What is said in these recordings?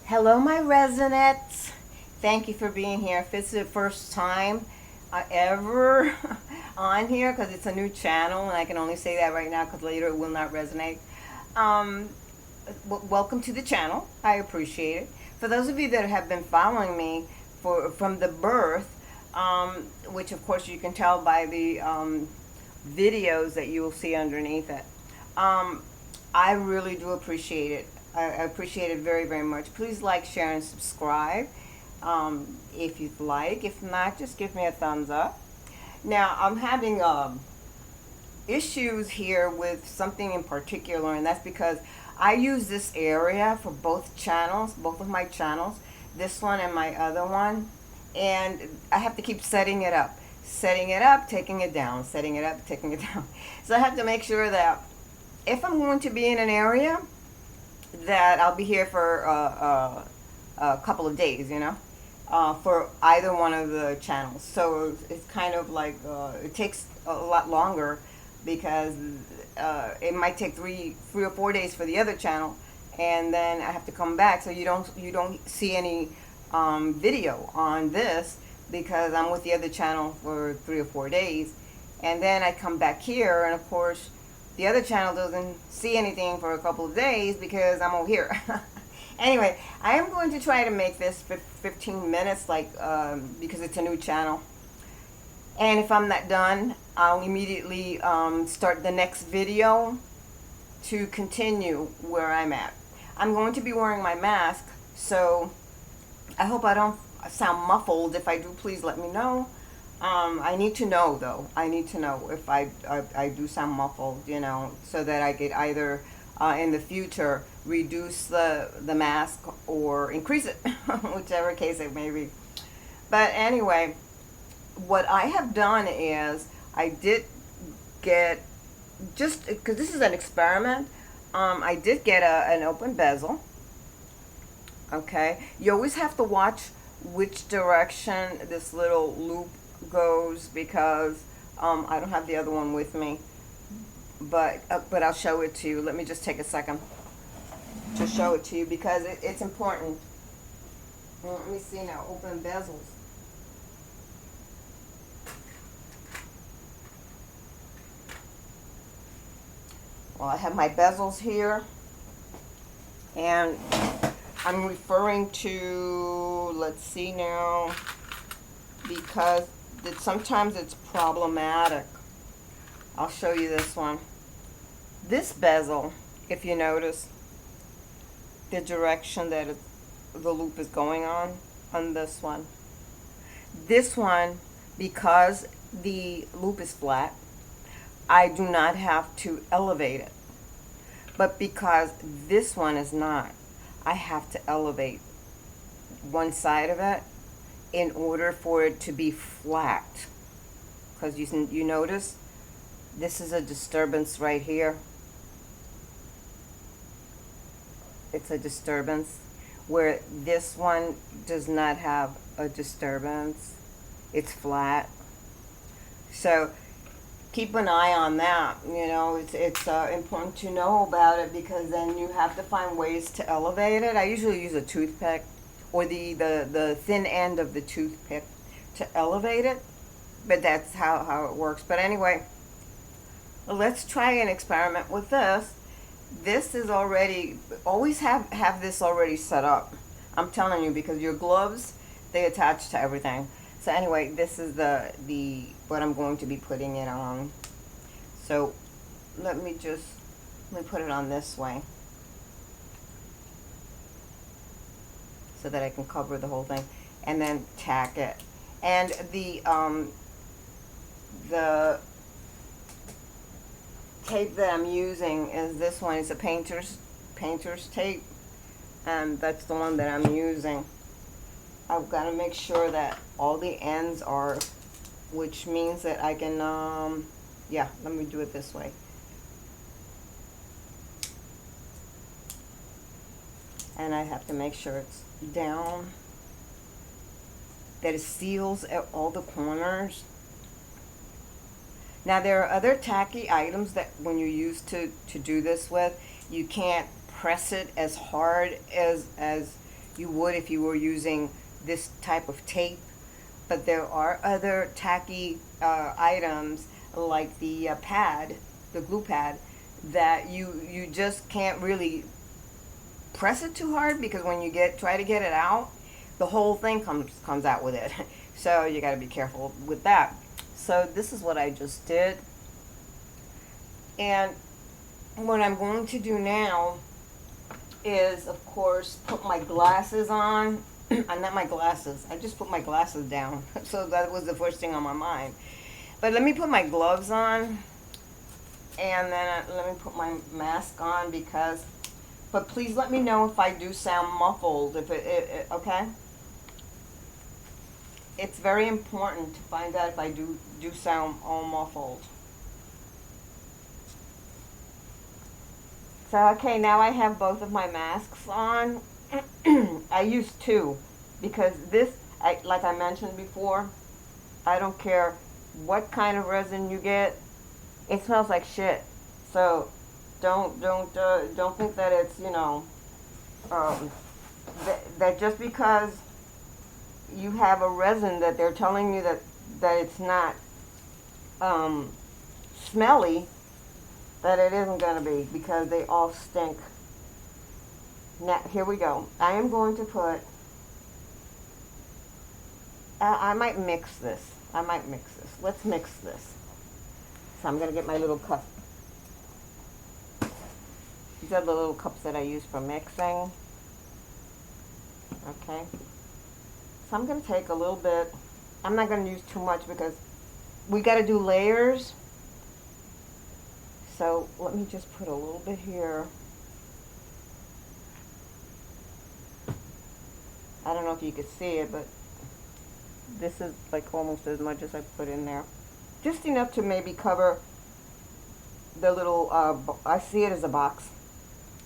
Hello, my Resin-Nets. Thank you for being here. If it's the first time ever on here, because it's a new channel, and I can only say that right now because later it will not resonate. Um, Welcome to the channel. I appreciate it. For those of you that have been following me from the birth, which of course you can tell by the videos that you will see underneath it. I really do appreciate it. I appreciate it very, very much. Please like, share, and subscribe if you'd like. If not, just give me a thumbs up. Now, I'm having issues here with something in particular, and that's because I use this area for both channels, both of my channels, this one and my other one, and I have to keep setting it up, taking it down, setting it up, taking it down. So I have to make sure that if I'm going to be in an area, that I'll be here for a couple of days, for either one of the channels. So it's kind of like it takes a lot longer because it might take three or 4 days for the other channel, and then I have to come back. So you don't see any video on this because I'm with the other channel for 3 or 4 days, and then I come back here, and of course the other channel doesn't see anything for a couple of days because I'm over here. Anyway, I am going to try to make this 15 minutes, because it's a new channel. And if I'm not done, I'll immediately start the next video to continue where I'm at. I'm going to be wearing my mask, so I hope I don't sound muffled. If I do, please let me know. I need to know, though. I need to know if I do sound muffled, so that I could either in the future reduce the mask or increase it, whichever case it may be. But anyway, what I have done is I did get, just because this is an experiment, I did get an open bezel. Okay, you always have to watch which direction this little loop goes because I don't have the other one with me, but I'll show it to you. Let me just take a second to show it to you because it's important. Let me see now. Open bezels. Well, I have my bezels here, and I'm referring to, let's see now, because sometimes it's problematic. I'll show you this one. This bezel, if you notice the direction that the loop is going on this one. This one, because the loop is flat, I do not have to elevate it. But because this one is not, I have to elevate one side of it in order for it to be flat. Because you notice this is a disturbance right here. It's a disturbance where this one does not have a disturbance. It's flat. So keep an eye on that. It's important to know about it because then you have to find ways to elevate it. I usually use a toothpick or the thin end of the toothpick to elevate it, but that's how it works. But anyway, let's try an experiment with this. This is always have this already set up. I'm telling you, because your gloves, they attach to everything. So anyway, this is what I'm going to be putting it on. So let me put it on this way so that I can cover the whole thing, and then tack it. And the tape that I'm using is this one. It's a painter's tape, and that's the one that I'm using. I've got to make sure that all the ends are, which means that I can, yeah, let me do it this way. And I have to make sure it's down, that it seals at all the corners. Now, there are other tacky items that when you use to do this with, you can't press it as hard as you would if you were using this type of tape. But there are other tacky items like the pad, the glue pad, that you just can't really press it too hard, because when you try to get it out, the whole thing comes out with it. So you got to be careful with that. So this is what I just did. And what I'm going to do now is, of course, put my glasses on. Not my glasses. I just put my glasses down. So that was the first thing on my mind. But let me put my gloves on. And then let me put my mask on because... But please let me know if I do sound muffled. If okay? It's very important to find out if I do sound all muffled. So, okay, now I have both of my masks on. I use two because this, like I mentioned before, I don't care what kind of resin you get. It smells like shit. So don't think that it's, you know, that just because you have a resin that they're telling you that it's not smelly, that it isn't going to be, because they all stink. Now, here we go. I am going to put, I might mix this. Let's mix this. So I'm going to get my little cup. These are the little cups that I use for mixing. Okay. So I'm going to take a little bit. I'm not going to use too much because we got to do layers. So let me just put a little bit here. I don't know if you can see it, but this is like almost as much as I put in there. Just enough to maybe cover the little, I see it as a box,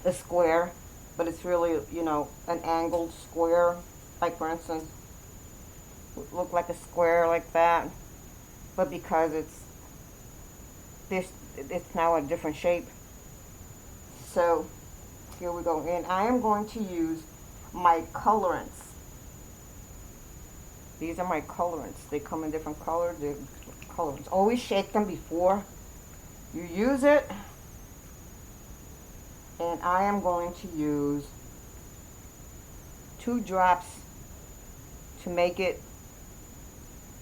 a square, but it's really, you know, an angled square. Like for instance, look like a square like that, but because it's now a different shape. So here we go. And I am going to use my colorants. These are my colorants. They come in different colors. They're colorants. Always shake them before you use it. And I am going to use 2 drops to make it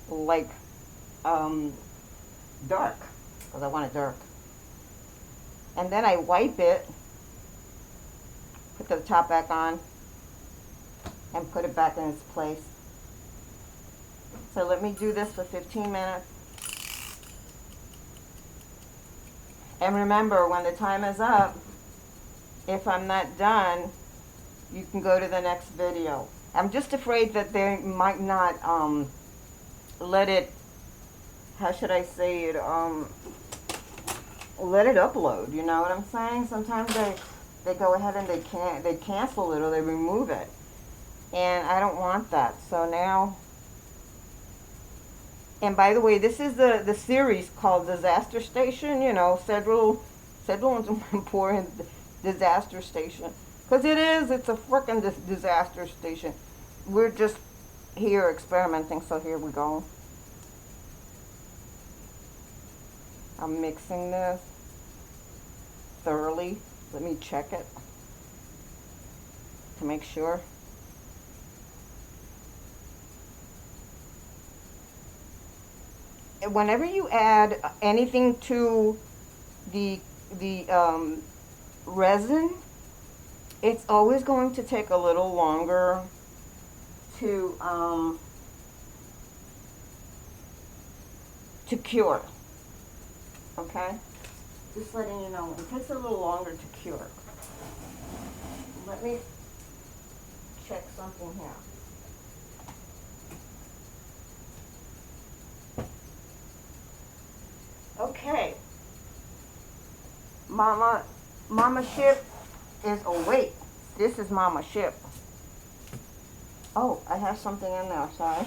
like dark, because I want it dark. And then I wipe it, put the top back on, and put it back in its place. So let me do this for 15 minutes. And remember, when the time is up, if I'm not done, you can go to the next video. I'm just afraid that they might not let it, how should I say it, let it upload, you know what I'm saying? Sometimes they go ahead and they cancel it or they remove it. And I don't want that. So now, and by the way, this is the series called Disaster Station, you know, Sedrouls important disaster station. Because it's a frickin' disaster station. We're just here experimenting, so here we go. I'm mixing this thoroughly. Let me check it to make sure. Whenever you add anything to the resin, it's always going to take a little longer to cure. Okay? Just letting you know, it takes a little longer to cure. Let me check something here. Okay. Mama Ship is awake. This is Mama Ship. Oh, I have something in there, sorry.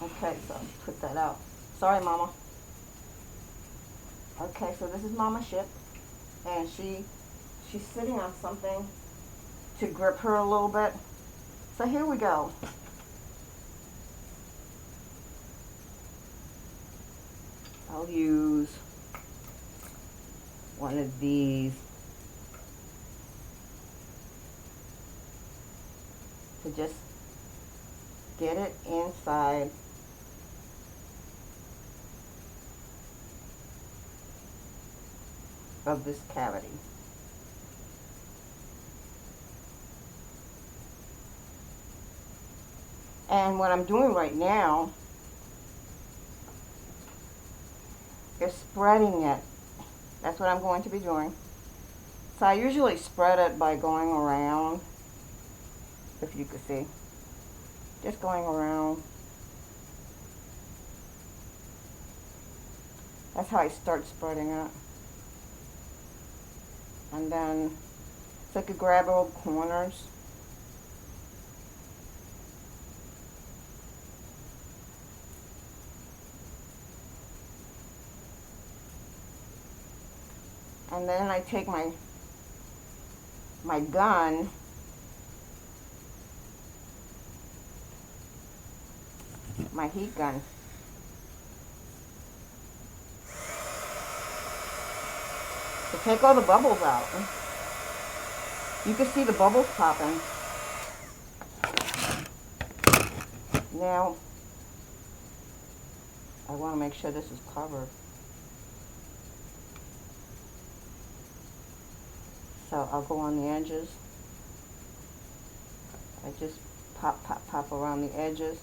Okay, so put that out. Sorry, Mama. Okay, so this is Mama Ship, and she's sitting on something. to grip her a little bit. So here we go. I'll use one of these to just get it inside of this cavity. And what I'm doing right now is spreading it. That's what I'm going to be doing. So I usually spread it by going around, if you could see. Just going around. That's how I start spreading it. And then, so I could grab all the corners. And then I take my gun, my heat gun, to take all the bubbles out. You can see the bubbles popping. Now, I want to make sure this is covered. So I'll go on the edges. I just pop, pop, pop around the edges.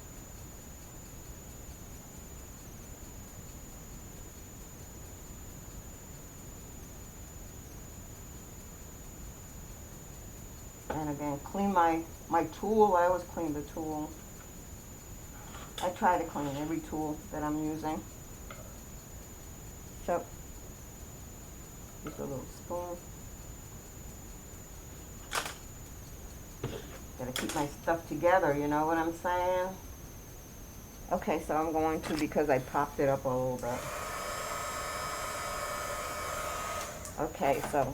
And again, clean my tool. I always clean the tool. I try to clean every tool that I'm using. So, just a little spoon. Gotta keep my stuff together, you know what I'm saying? Okay, so I'm going to, because I popped it up a little bit. Okay, so,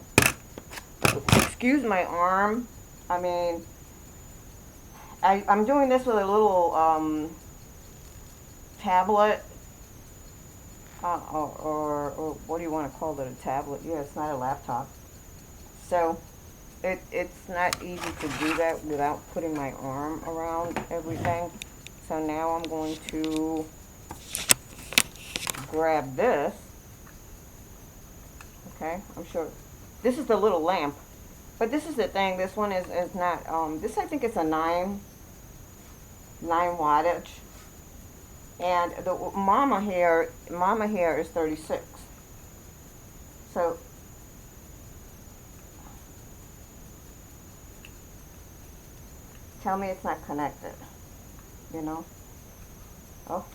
excuse my arm. I mean, I'm doing this with a little tablet, or what do you want to call it, a tablet? Yeah, it's not a laptop. So, it's not easy to do that without putting my arm around everything. So now I'm going to grab this. Okay, I'm sure. This is the little lamp. But this is the thing, this one is not, this I think it's a 9 wattage. And the mama here is 36. So, tell me it's not connected, you know? Oh.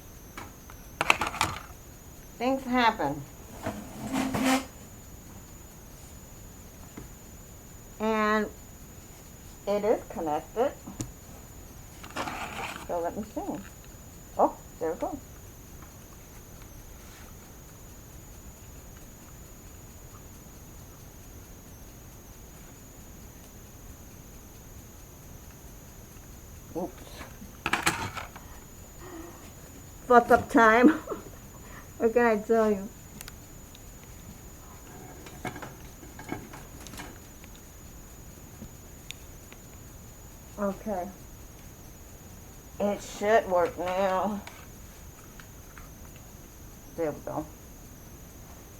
Things happen. And it is connected. So let me see. Oh, there we go. Oops. Fuck up time. What can I tell you? Okay. It should work now. There we go.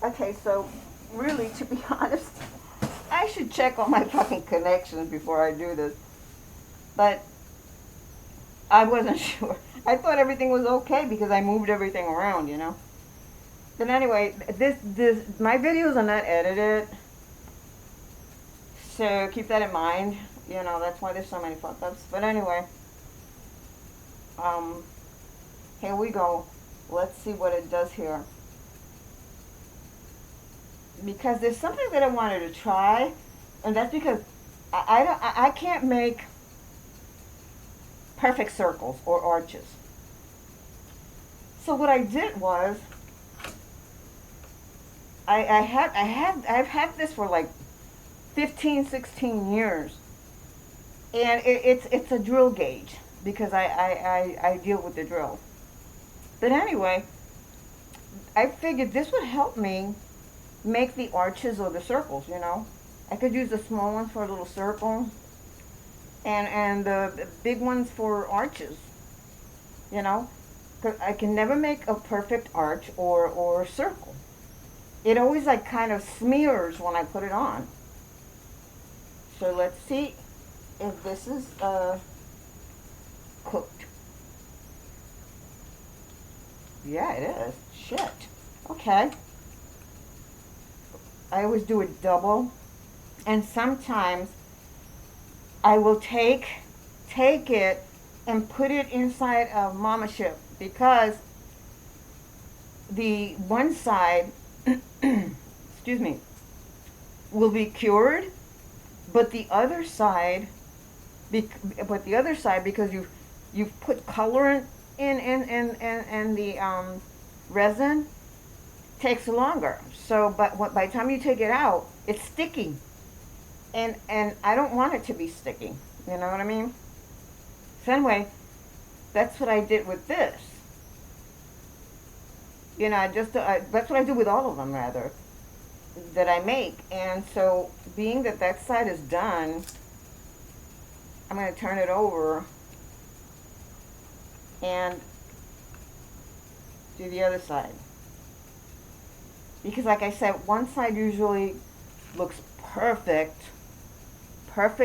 Okay, so really, to be honest, I should check on my fucking connections before I do this. But I wasn't sure. I thought everything was okay because I moved everything around, you know. But anyway, my videos are not edited. So keep that in mind. You know, that's why there's so many fuck-ups. But anyway, here we go. Let's see what it does here. Because there's something that I wanted to try, and that's because I can't make perfect circles or arches. So what I did was, I've had this for like 15, 16 years. And it's a drill gauge because I deal with the drill. But anyway, I figured this would help me make the arches or the circles, you know. I could use the small ones for a little circle and the big ones for arches, you know. 'Cause I can never make a perfect arch or circle. It always like kind of smears when I put it on. So let's see if this is cooked. Yeah, it is. Shit. Okay. I always do it double. And sometimes I will take it and put it inside of Mama Ship because the one side, excuse me, will be cured, but the other side, because you've put colorant in the resin, takes longer. So, but by the time you take it out, it's sticky, and I don't want it to be sticky. You know what I mean? So anyway, that's what I did with this. You know, that's what I do with all of them, rather, that I make. And so, being that that side is done, I'm going to turn it over and do the other side. Because like I said, one side usually looks perfect. And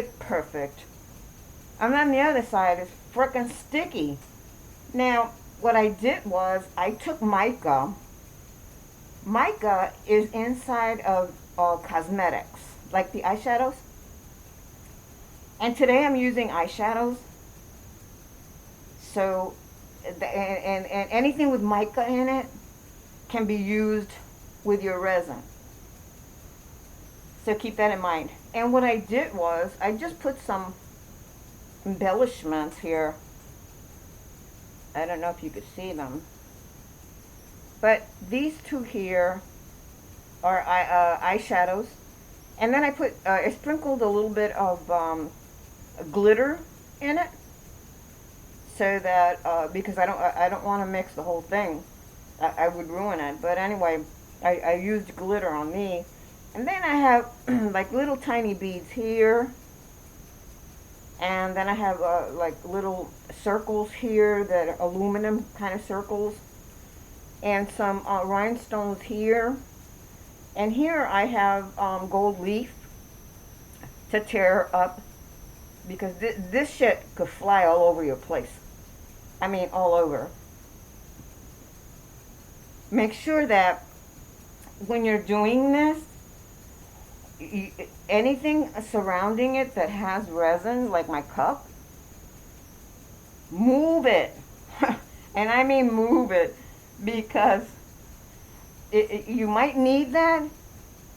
then the other side is frickin' sticky. Now, what I did was I took mica. Mica is inside of cosmetics, like the eyeshadows. And today I'm using eyeshadows. So, and anything with mica in it can be used with your resin. So keep that in mind. And what I did was I just put some embellishments here. I don't know if you could see them. But these two here are eyeshadows. And then I sprinkled a little bit of glitter in it. So that, because I don't want to mix the whole thing. I would ruin it. But anyway, I used glitter on me. And then I have like little tiny beads here. And then I have like little circles here that are aluminum kind of circles. And some rhinestones here. And here I have gold leaf to tear up. Because this shit could fly all over your place. I mean, all over. Make sure that when you're doing this, anything surrounding it that has resin, like my cup, move it. And I mean move it, because you might need that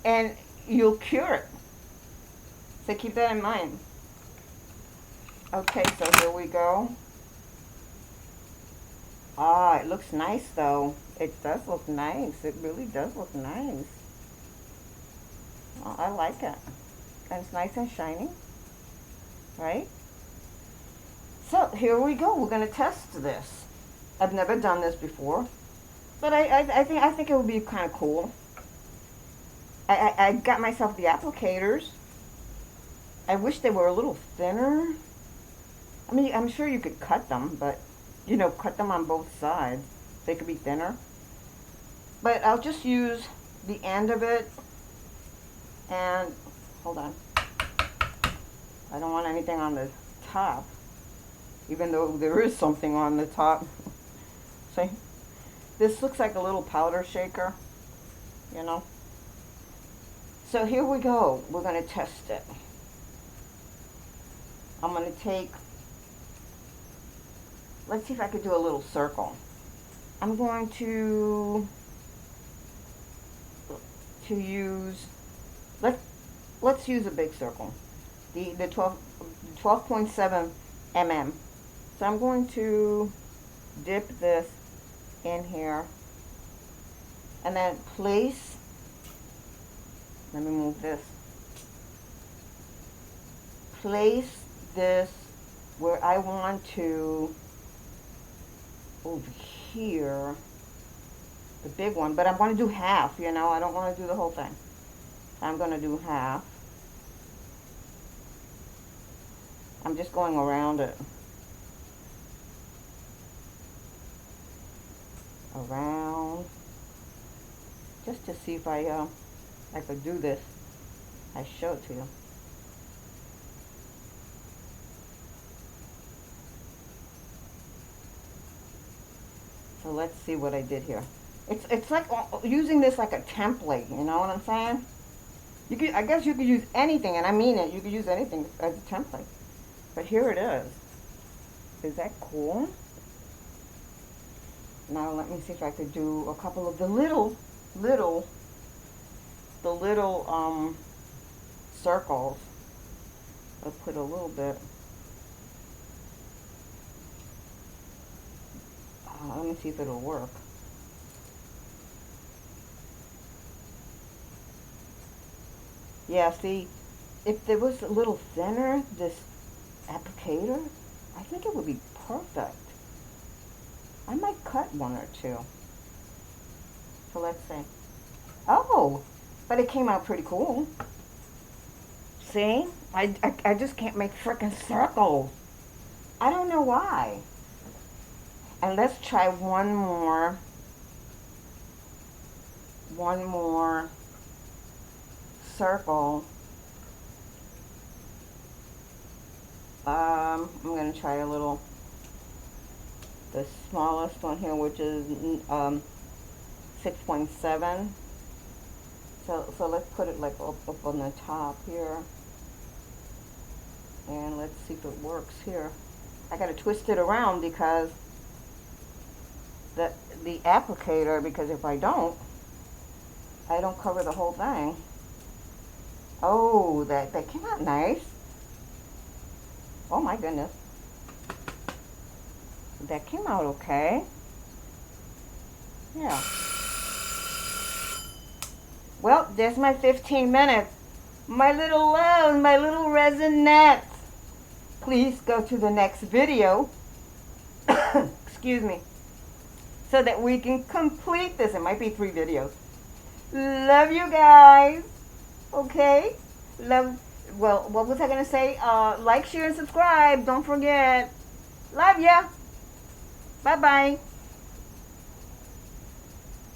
and you'll cure it. So keep that in mind. Okay, so here we go. Ah, it looks nice though. It does look nice. It really does look nice. Oh, I like it. And it's nice and shiny. Right? So, here we go. We're going to test this. I've never done this before. But I think it would be kind of cool. I got myself the applicators. I wish they were a little thinner. I mean, I'm sure you could cut them, but, you know, cut them on both sides. They could be thinner. But I'll just use the end of it. And, hold on. I don't want anything on the top. Even though there is something on the top. See? This looks like a little powder shaker. You know? So here we go. We're going to test it. I'm going to take... Let's see if I could do a little circle. I'm going to use... Let's use a big circle. The 12.7 mm. So I'm going to dip this in here and then place, let me move this, place this where I want to, over here, the big one, but I'm going to do half, you know, I don't want to do the whole thing. I'm going to do half. I'm just going around it. Around. Just to see if I could do this. I show it to you. So let's see what I did here. It's like using this like a template, you know what I'm saying? You could, I guess you could use anything, and I mean it, you could use anything as a template. But here it is. Is that cool? Now let me see if I could do a couple of the little circles. I'll put a little bit. Let me see if it'll work. Yeah, see, if it was a little thinner, this applicator, I think it would be perfect. I might cut one or two. So let's see. Oh, but it came out pretty cool. See? I just can't make frickin' circles. I don't know why. And let's try one more circle. I'm going to try a little, the smallest one here, which is 6.7. So let's put it like up on the top here. And let's see if it works here. I got to twist it around because the applicator, because if I don't cover the whole thing. Oh, that came out nice. Oh my goodness. That came out okay. Yeah. Well, there's my 15 minutes. My little loves, my little resin-nets. Please go to the next video. Excuse me. So that we can complete this. It might be 3 videos. Love you guys. Okay? Love. Well, what was I going to say? Like, share, and subscribe. Don't forget. Love ya. Bye-bye.